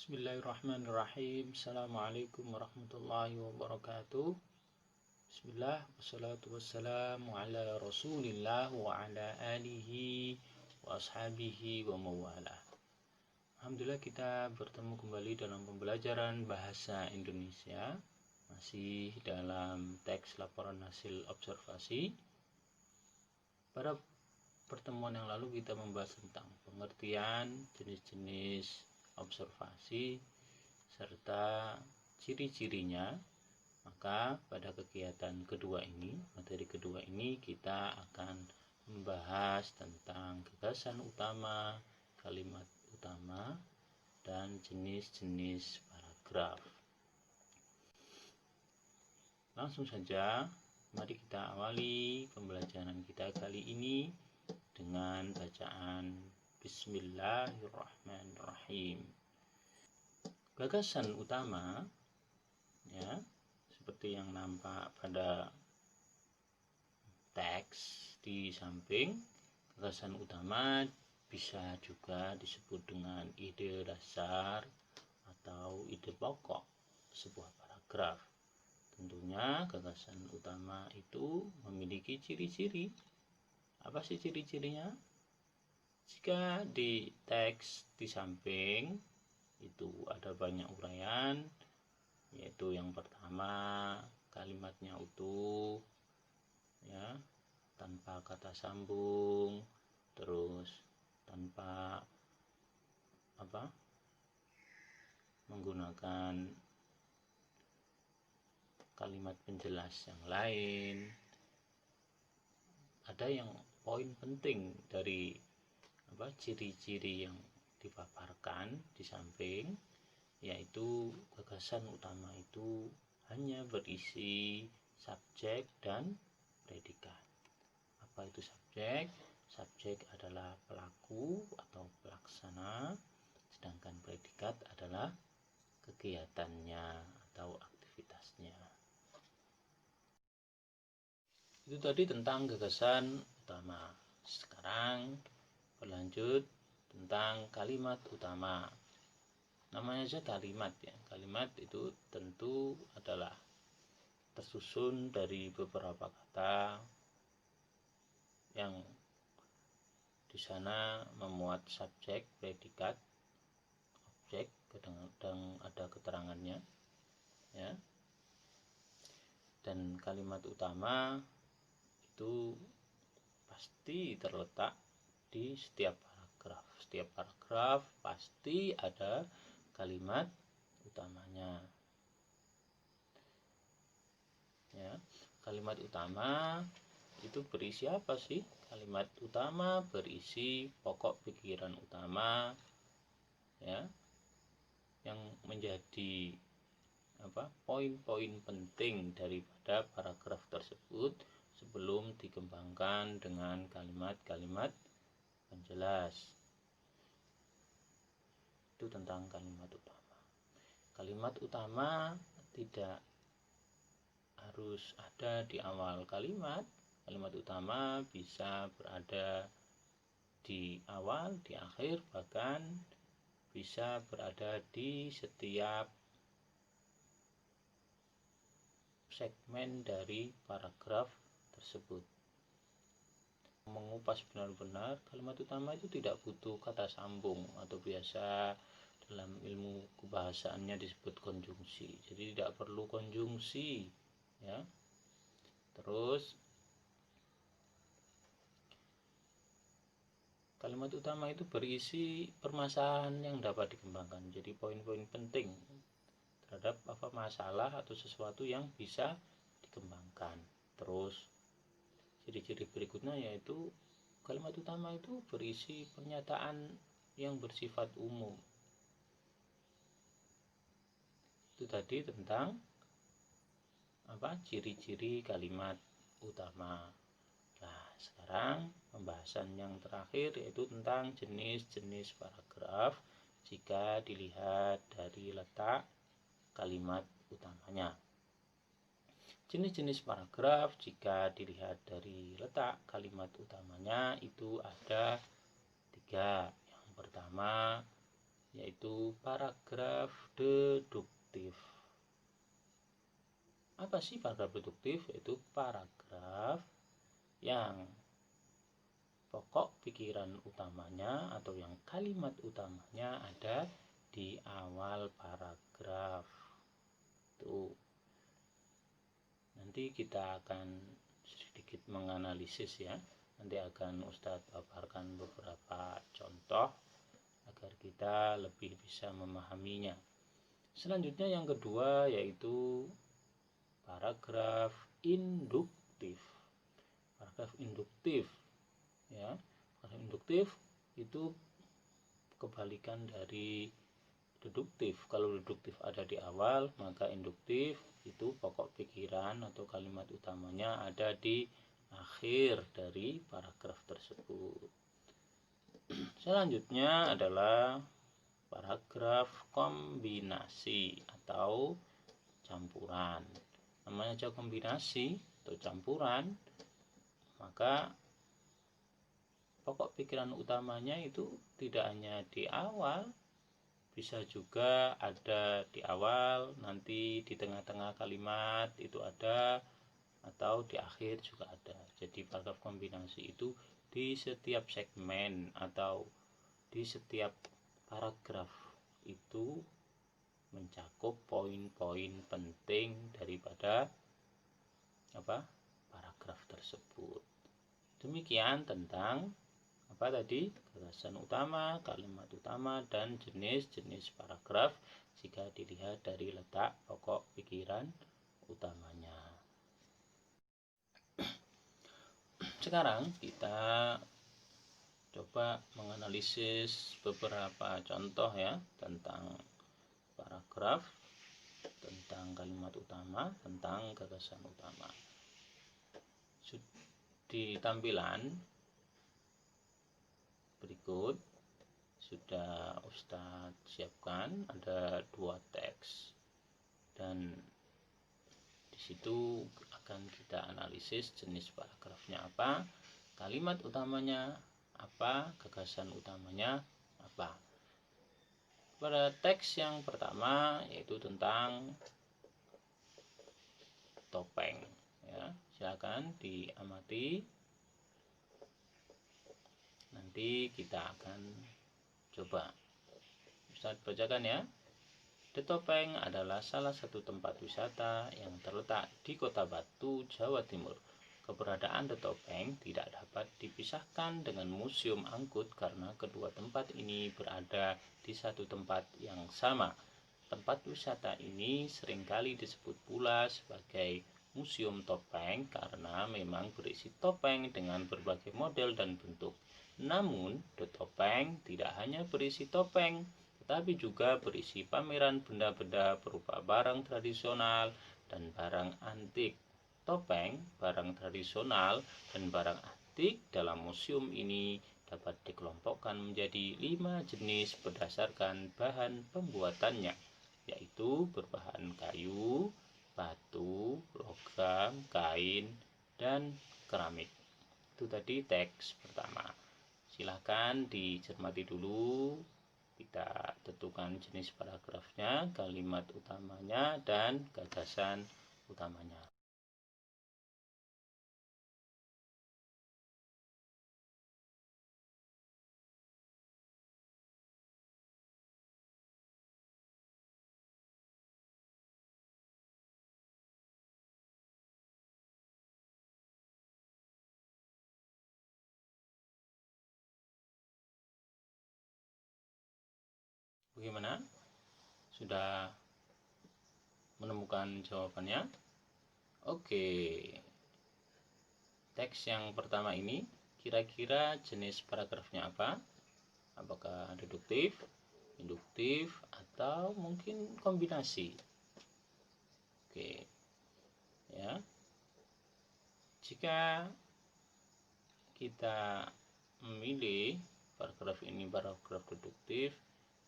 Bismillahirrahmanirrahim. Assalamualaikum warahmatullahi wabarakatuh. Bismillah, wassalatu wassalamu ala rasulillah wa ala alihi wa ashabihi wa mawalah. Alhamdulillah, kita bertemu kembali dalam pembelajaran bahasa Indonesia, masih dalam teks laporan hasil observasi. Pada pertemuan yang lalu kita membahas tentang pengertian, jenis-jenis observasi serta ciri-cirinya. Maka pada kegiatan kedua ini, materi kedua ini, kita akan membahas tentang gagasan utama, kalimat utama, dan jenis-jenis paragraf. Langsung saja, mari kita awali pembelajaran kita kali ini dengan bacaan Bismillahirrahmanirrahim. Gagasan utama, ya, seperti yang nampak pada teks di samping, gagasan utama bisa juga disebut dengan ide dasar atau ide pokok sebuah paragraf. Tentunya gagasan utama itu memiliki ciri-ciri. Apa sih ciri-cirinya? Jika di teks di samping itu ada banyak uraian, yaitu yang pertama, kalimatnya utuh, ya, tanpa kata sambung, terus tanpa menggunakan kalimat penjelas yang lain. Ada yang poin penting dari ciri-ciri yang dipaparkan di samping, yaitu gagasan utama itu hanya berisi subjek dan predikat. Apa itu subjek? Subjek adalah pelaku atau pelaksana, sedangkan predikat adalah kegiatannya atau aktivitasnya. Itu tadi tentang gagasan utama. Sekarang berlanjut tentang kalimat utama. Namanya saja kalimat, ya. Kalimat itu tentu adalah tersusun dari beberapa kata yang di sana memuat subjek, predikat, objek, kadang ada keterangannya, ya. Dan kalimat utama itu pasti terletak di setiap paragraf. Setiap paragraf pasti ada kalimat utamanya, ya. Kalimat utama itu berisi apa sih? Kalimat utama berisi pokok pikiran utama, ya, yang menjadi poin-poin penting daripada paragraf tersebut sebelum dikembangkan dengan kalimat-kalimat penjelas. Itu tentang kalimat utama. Kalimat utama tidak harus ada di awal kalimat. Kalimat utama bisa berada di awal, di akhir, bahkan bisa berada di setiap segmen dari paragraf tersebut. Mengupas benar-benar, kalimat utama itu tidak butuh kata sambung atau biasa dalam ilmu kebahasaannya disebut konjungsi. Jadi tidak perlu konjungsi, ya. Terus kalimat utama itu berisi permasalahan yang dapat dikembangkan. Jadi poin-poin penting terhadap masalah atau sesuatu yang bisa dikembangkan. Terus ciri-ciri berikutnya yaitu kalimat utama itu berisi pernyataan yang bersifat umum. Itu tadi tentang ciri-ciri kalimat utama. Nah, sekarang pembahasan yang terakhir yaitu tentang jenis-jenis paragraf jika dilihat dari letak kalimat utamanya. Jenis-jenis paragraf jika dilihat dari letak kalimat utamanya itu ada 3. Yang pertama, yaitu paragraf deduktif. Apa sih paragraf deduktif? Yaitu paragraf yang pokok pikiran utamanya atau yang kalimat utamanya ada di awal paragraf. Tuh. Nanti kita akan sedikit menganalisis ya. Nanti akan Ustadz paparkan beberapa contoh agar kita lebih bisa memahaminya. Selanjutnya yang kedua yaitu paragraf induktif. Paragraf induktif ya. Paragraf induktif itu kebalikan dari deduktif. Kalau deduktif ada di awal, maka induktif itu pokok pikiran atau kalimat utamanya ada di akhir dari paragraf tersebut. Selanjutnya adalah paragraf kombinasi atau campuran. Namanya aja kombinasi atau campuran, maka pokok pikiran utamanya itu tidak hanya di awal, bisa juga ada di awal, nanti di tengah-tengah kalimat itu ada, atau di akhir juga ada. Jadi paragraf kombinasi itu di setiap segmen atau di setiap paragraf itu mencakup poin-poin penting daripada paragraf tersebut. Demikian tentang apa tadi? Gagasan utama, kalimat utama, dan jenis-jenis paragraf jika dilihat dari letak pokok pikiran utamanya. Sekarang kita coba menganalisis beberapa contoh ya tentang paragraf, tentang kalimat utama, tentang gagasan utama. Di tampilan berikut sudah Ustadz siapkan ada 2 teks, dan di situ akan kita analisis jenis paragrafnya apa, kalimat utamanya apa, gagasan utamanya apa. Pada teks yang pertama yaitu tentang topeng ya, silakan diamati. Nanti kita akan coba Ustadz bacakan ya. The Topeng adalah salah satu tempat wisata yang terletak di Kota Batu, Jawa Timur. Keberadaan The Topeng tidak dapat dipisahkan dengan Museum Angkut karena kedua tempat ini berada di satu tempat yang sama. Tempat wisata ini seringkali disebut pula sebagai Museum Topeng karena memang berisi topeng dengan berbagai model dan bentuk. Namun, The Topeng tidak hanya berisi topeng, tetapi juga berisi pameran benda-benda berupa barang tradisional dan barang antik. Topeng, barang tradisional, dan barang antik dalam museum ini dapat dikelompokkan menjadi 5 jenis berdasarkan bahan pembuatannya, yaitu berbahan kayu, batu, logam, kain, dan keramik. Itu tadi teks pertama. Silahkan dicermati dulu, kita tentukan jenis paragrafnya, kalimat utamanya, dan gagasan utamanya. Bagaimana? Sudah menemukan jawabannya? Oke. Teks yang pertama ini kira-kira jenis paragrafnya apa? Apakah deduktif, induktif, atau mungkin kombinasi? Oke. Ya. Jika kita memilih paragraf ini paragraf deduktif,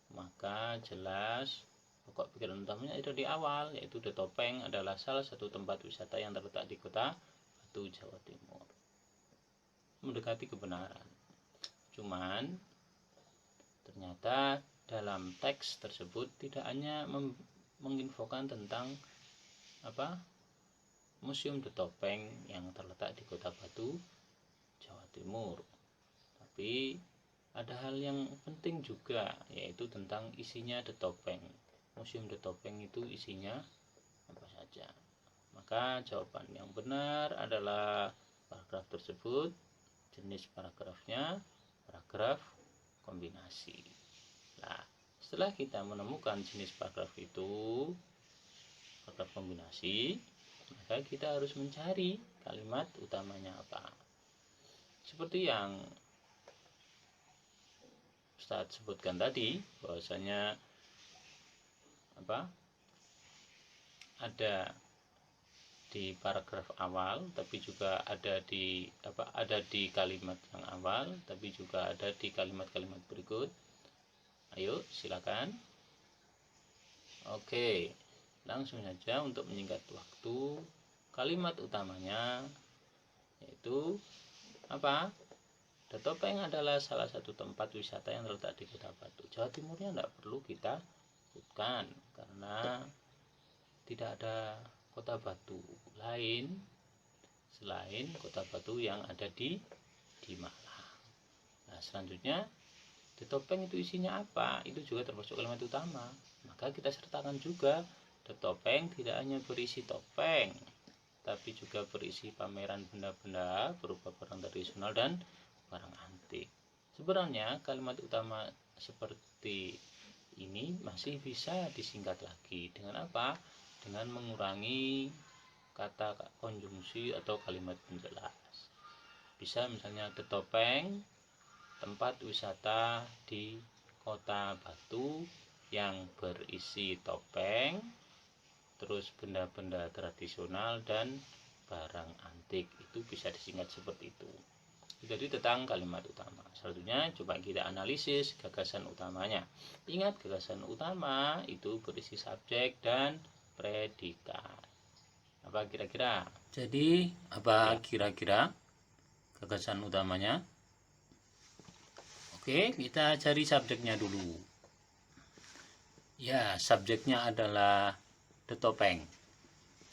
maka jelas pokok pikiran utamanya ada di awal, yaitu The Topeng adalah salah satu tempat wisata yang terletak di Kota Batu, Jawa Timur. Mendekati kebenaran. Cuman ternyata dalam teks tersebut tidak hanya menginfokan tentang Museum The Topeng yang terletak di Kota Batu, Jawa Timur, tapi ada hal yang penting juga, yaitu tentang isinya The Topeng. Museum The Topeng itu isinya apa saja? Maka jawaban yang benar adalah paragraf tersebut, jenis paragrafnya paragraf kombinasi. Nah, setelah kita menemukan jenis paragraf itu, paragraf kombinasi, maka kita harus mencari kalimat utamanya apa. Seperti yang Ustadz sebutkan tadi, bahwasanya ada di paragraf awal, tapi juga ada di kalimat yang awal, tapi juga ada di kalimat-kalimat berikut. Ayo, silakan. Oke, langsung saja untuk menyingkat waktu. Kalimat utamanya yaitu apa? The Topeng adalah salah satu tempat wisata yang terletak di Kota Batu. Jawa Timurnya tidak perlu kita sebutkan karena tidak ada Kota Batu lain selain Kota Batu yang ada di Malang. Nah, selanjutnya The Topeng itu isinya apa? Itu juga termasuk kalimat utama. Maka kita sertakan juga The Topeng tidak hanya berisi topeng, tapi juga berisi pameran benda-benda berupa barang tradisional dan barang antik. Sebenarnya kalimat utama seperti ini masih bisa disingkat lagi dengan apa? Dengan mengurangi kata konjungsi atau kalimat penjelas. Bisa misalnya The Topeng, tempat wisata di Kota Batu yang berisi topeng, terus benda-benda tradisional dan barang antik. Itu bisa disingkat seperti itu. Jadi tentang kalimat utama. Selanjutnya coba kita analisis gagasan utamanya. Ingat, gagasan utama itu berisi subjek dan predikat. Apa kira-kira? Jadi apa kira-kira gagasan utamanya? Oke, kita cari subjeknya dulu. Ya, subjeknya adalah The Topeng.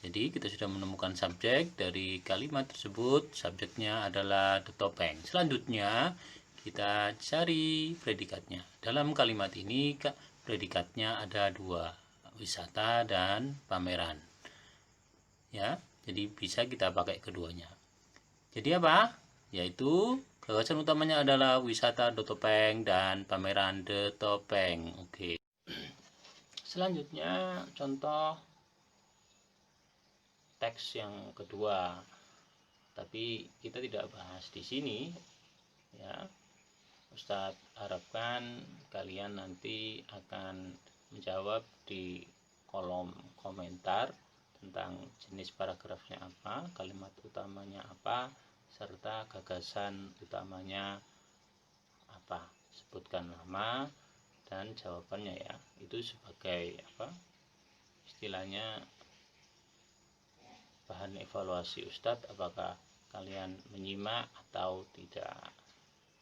Jadi kita sudah menemukan subjek dari kalimat tersebut. Subjeknya adalah The Topeng. Selanjutnya kita cari predikatnya. Dalam kalimat ini predikatnya ada dua, wisata dan pameran. Ya, jadi bisa kita pakai keduanya. Jadi apa? Yaitu gagasan utamanya adalah wisata The Topeng dan pameran The Topeng. Oke. Selanjutnya contoh teks yang kedua, tapi kita tidak bahas di sini ya. Ustadz harapkan kalian nanti akan menjawab di kolom komentar tentang jenis paragrafnya apa, kalimat utamanya apa, serta gagasan utamanya apa. Sebutkan nama dan jawabannya ya. Itu sebagai istilahnya bahan evaluasi Ustadz, apakah kalian menyimak atau tidak.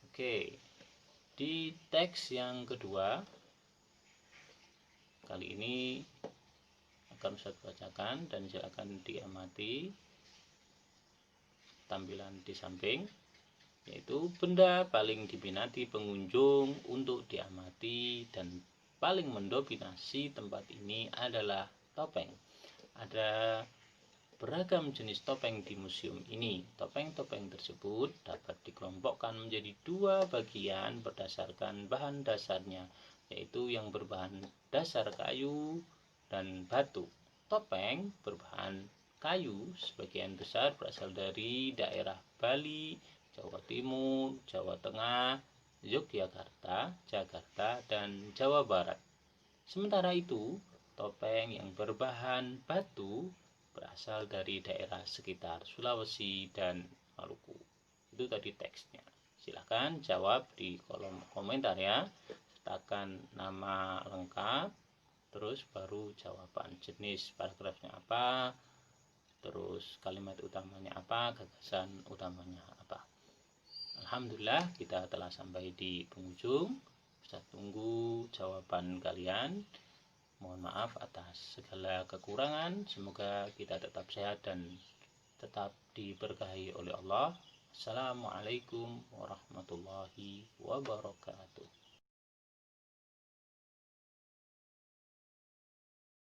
Oke, di teks yang kedua kali ini akan Ustadz bacakan dan silakan diamati tampilan di samping, yaitu benda paling diminati pengunjung untuk diamati dan paling mendominasi tempat ini adalah topeng. Ada beragam jenis topeng di museum ini. Topeng-topeng tersebut dapat dikelompokkan menjadi dua bagian berdasarkan bahan dasarnya, yaitu yang berbahan dasar kayu dan batu. Topeng berbahan kayu sebagian besar berasal dari daerah Bali, Jawa Timur, Jawa Tengah, Yogyakarta, Jakarta, dan Jawa Barat. Sementara itu, topeng yang berbahan batu berasal dari daerah sekitar Sulawesi dan Maluku. Itu tadi teksnya. Silahkan jawab di kolom komentar ya. Sertakan nama lengkap, terus baru jawaban, jenis paragrafnya apa, terus kalimat utamanya apa, gagasan utamanya apa. Alhamdulillah kita telah sampai di penghujung. Saya tunggu jawaban kalian. Mohon maaf atas segala kekurangan. Semoga kita tetap sehat dan tetap diberkahi oleh Allah. Assalamualaikum warahmatullahi wabarakatuh.